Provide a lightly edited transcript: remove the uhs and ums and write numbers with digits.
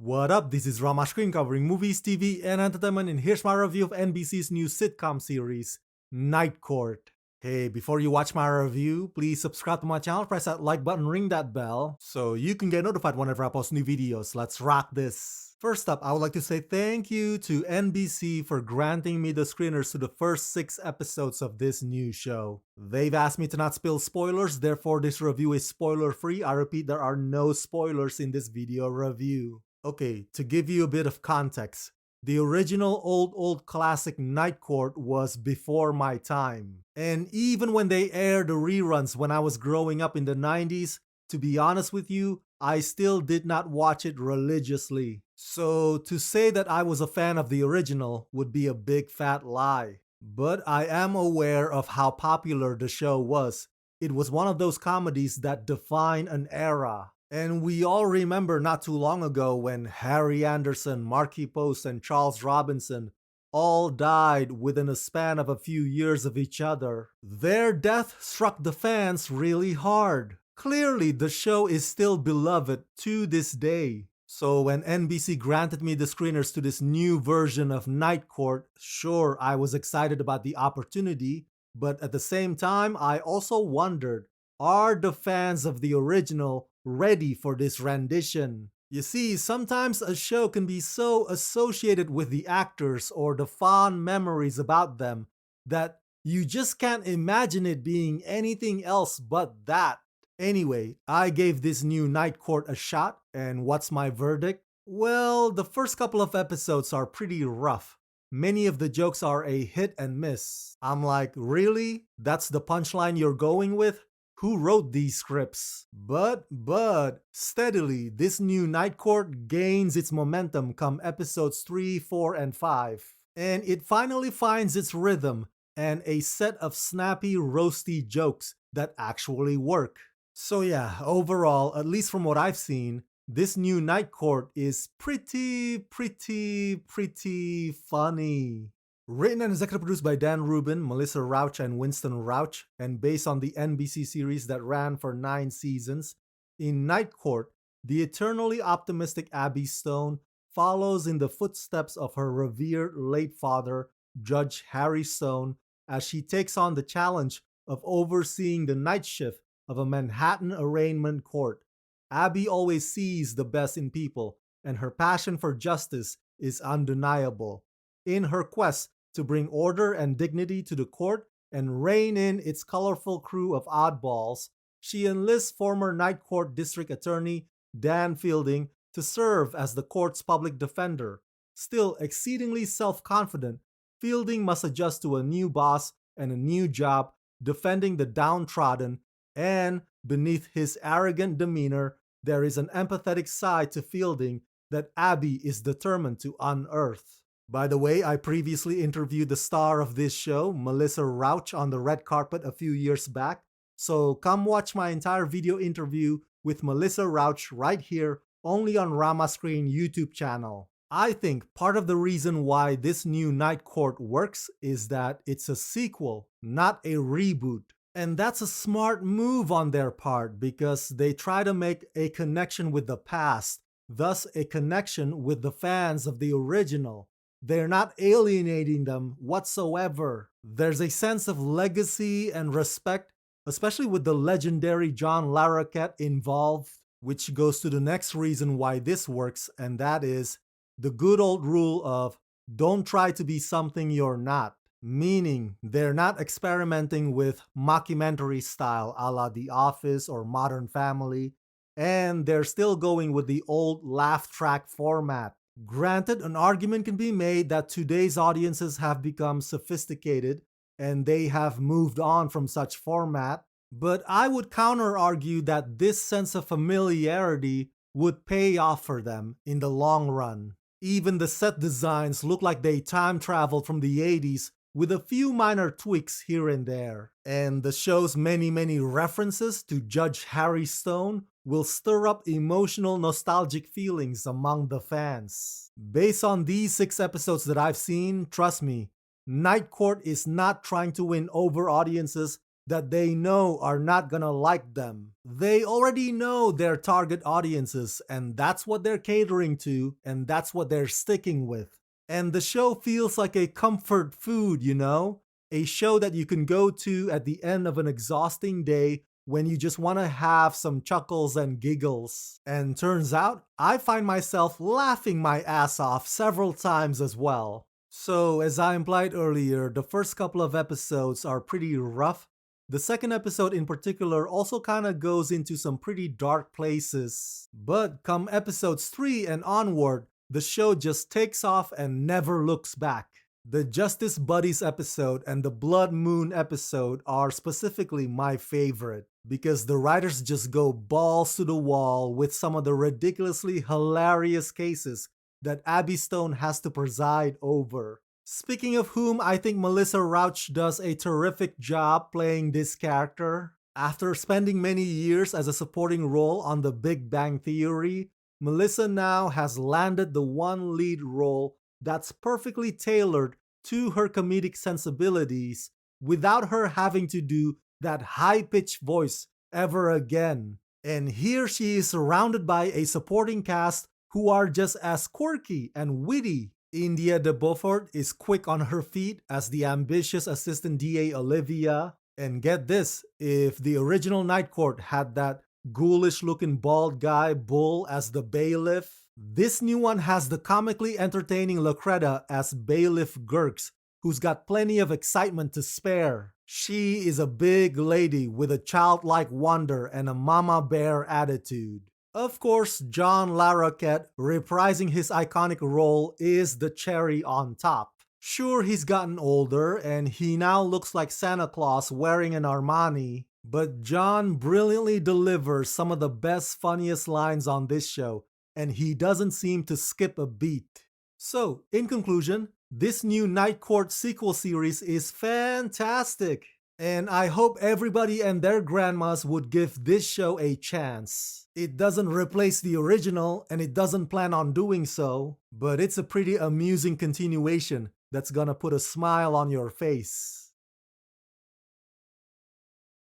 What up, this is Rauch covering movies, TV, and entertainment, and here's my review of NBC's new sitcom series, Night Court. Hey, before you watch my review, please subscribe to my channel, press that like button, ring that bell, so you can get notified whenever I post new videos. Let's rock this! First up, I would like to say thank you to NBC for granting me the screeners to the first 6 episodes of this new show. They've asked me to not spill spoilers, therefore this review is spoiler free. I repeat, there are no spoilers in this video review. Okay, to give you a bit of context, the original old classic Night Court was before my time. And even when they aired the reruns when I was growing up in the 90s, to be honest with you, I still did not watch it religiously. So to say that I was a fan of the original would be a big fat lie. But I am aware of how popular the show was. It was one of those comedies that define an era. And we all remember not too long ago when Harry Anderson, Marky Post, and Charles Robinson all died within a span of a few years of each other. Their death struck the fans really hard. Clearly, the show is still beloved to this day. So when NBC granted me the screeners to this new version of Night Court, sure, I was excited about the opportunity, but at the same time, I also wondered, are the fans of the original ready for this rendition? You see, sometimes a show can be so associated with the actors or the fond memories about them that you just can't imagine it being anything else but that. Anyway, I gave this new Night Court a shot, and what's my verdict? Well, the first couple of episodes are pretty rough. Many of the jokes are a hit and miss. I'm like, really? That's the punchline you're going with? Who wrote these scripts? But, steadily, this new Night Court gains its momentum come episodes 3, 4, and 5. And it finally finds its rhythm and a set of snappy, roasty jokes that actually work. So yeah, overall, at least from what I've seen, this new Night Court is pretty funny. Written and executive produced by Dan Rubin, Melissa Rauch, and Winston Rauch, and based on the NBC series that ran for 9 seasons, in Night Court, the eternally optimistic Abby Stone follows in the footsteps of her revered late father, Judge Harry Stone, as she takes on the challenge of overseeing the night shift of a Manhattan arraignment court. Abby always sees the best in people, and her passion for justice is undeniable. In her quest to bring order and dignity to the court and rein in its colorful crew of oddballs, she enlists former Night Court District Attorney Dan Fielding to serve as the court's public defender. Still exceedingly self-confident, Fielding must adjust to a new boss and a new job defending the downtrodden, and beneath his arrogant demeanor, there is an empathetic side to Fielding that Abby is determined to unearth. By the way, I previously interviewed the star of this show, Melissa Rauch, on the red carpet a few years back, so come watch my entire video interview with Melissa Rauch right here, only on Rauch YouTube channel. I think part of the reason why this new Night Court works is that it's a sequel, not a reboot. And that's a smart move on their part because they try to make a connection with the past, thus a connection with the fans of the original. They're not alienating them whatsoever. There's a sense of legacy and respect, especially with the legendary John Larroquette involved, which goes to the next reason why this works, and that is the good old rule of don't try to be something you're not. Meaning, they're not experimenting with mockumentary style a la The Office or Modern Family, and they're still going with the old laugh track format. Granted, an argument can be made that today's audiences have become sophisticated and they have moved on from such format, but I would counter-argue that this sense of familiarity would pay off for them in the long run. Even the set designs look like they time traveled from the 80s with a few minor tweaks here and there. And the show's many references to Judge Harry Stone will stir up emotional nostalgic feelings among the fans. Based on these 6 episodes that I've seen, trust me, Night Court is not trying to win over audiences that they know are not gonna like them. They already know their target audiences, and that's what they're catering to, and that's what they're sticking with. And the show feels like a comfort food, you know? A show that you can go to at the end of an exhausting day when you just want to have some chuckles and giggles. And turns out, I find myself laughing my ass off several times as well. So, as I implied earlier, the first couple of episodes are pretty rough. The second episode in particular also kind of goes into some pretty dark places. But come episodes 3 and onward, the show just takes off and never looks back. The Justice Buddies episode and the Blood Moon episode are specifically my favorite because the writers just go balls to the wall with some of the ridiculously hilarious cases that Abby Stone has to preside over. Speaking of whom, I think Melissa Rauch does a terrific job playing this character. After spending many years as a supporting role on The Big Bang Theory, Melissa now has landed the one lead role that's perfectly tailored to her comedic sensibilities without her having to do that high-pitched voice ever again. And here she is surrounded by a supporting cast who are just as quirky and witty. India de Beaufort is quick on her feet as the ambitious assistant DA Olivia. And get this, if the original Night Court had that ghoulish looking bald guy Bull as the bailiff, this new one has the comically entertaining Lacreta as Bailiff Gurks, who's got plenty of excitement to spare. She is a big lady with a childlike wonder and a mama bear attitude. Of course, John LaRoquette reprising his iconic role is the cherry on top. Sure, he's gotten older and he now looks like Santa Claus wearing an Armani, but John brilliantly delivers some of the best, funniest lines on this show, and he doesn't seem to skip a beat. So, in conclusion, this new Night Court sequel series is fantastic, and I hope everybody and their grandmas would give this show a chance. It doesn't replace the original, and it doesn't plan on doing so, but it's a pretty amusing continuation that's gonna put a smile on your face.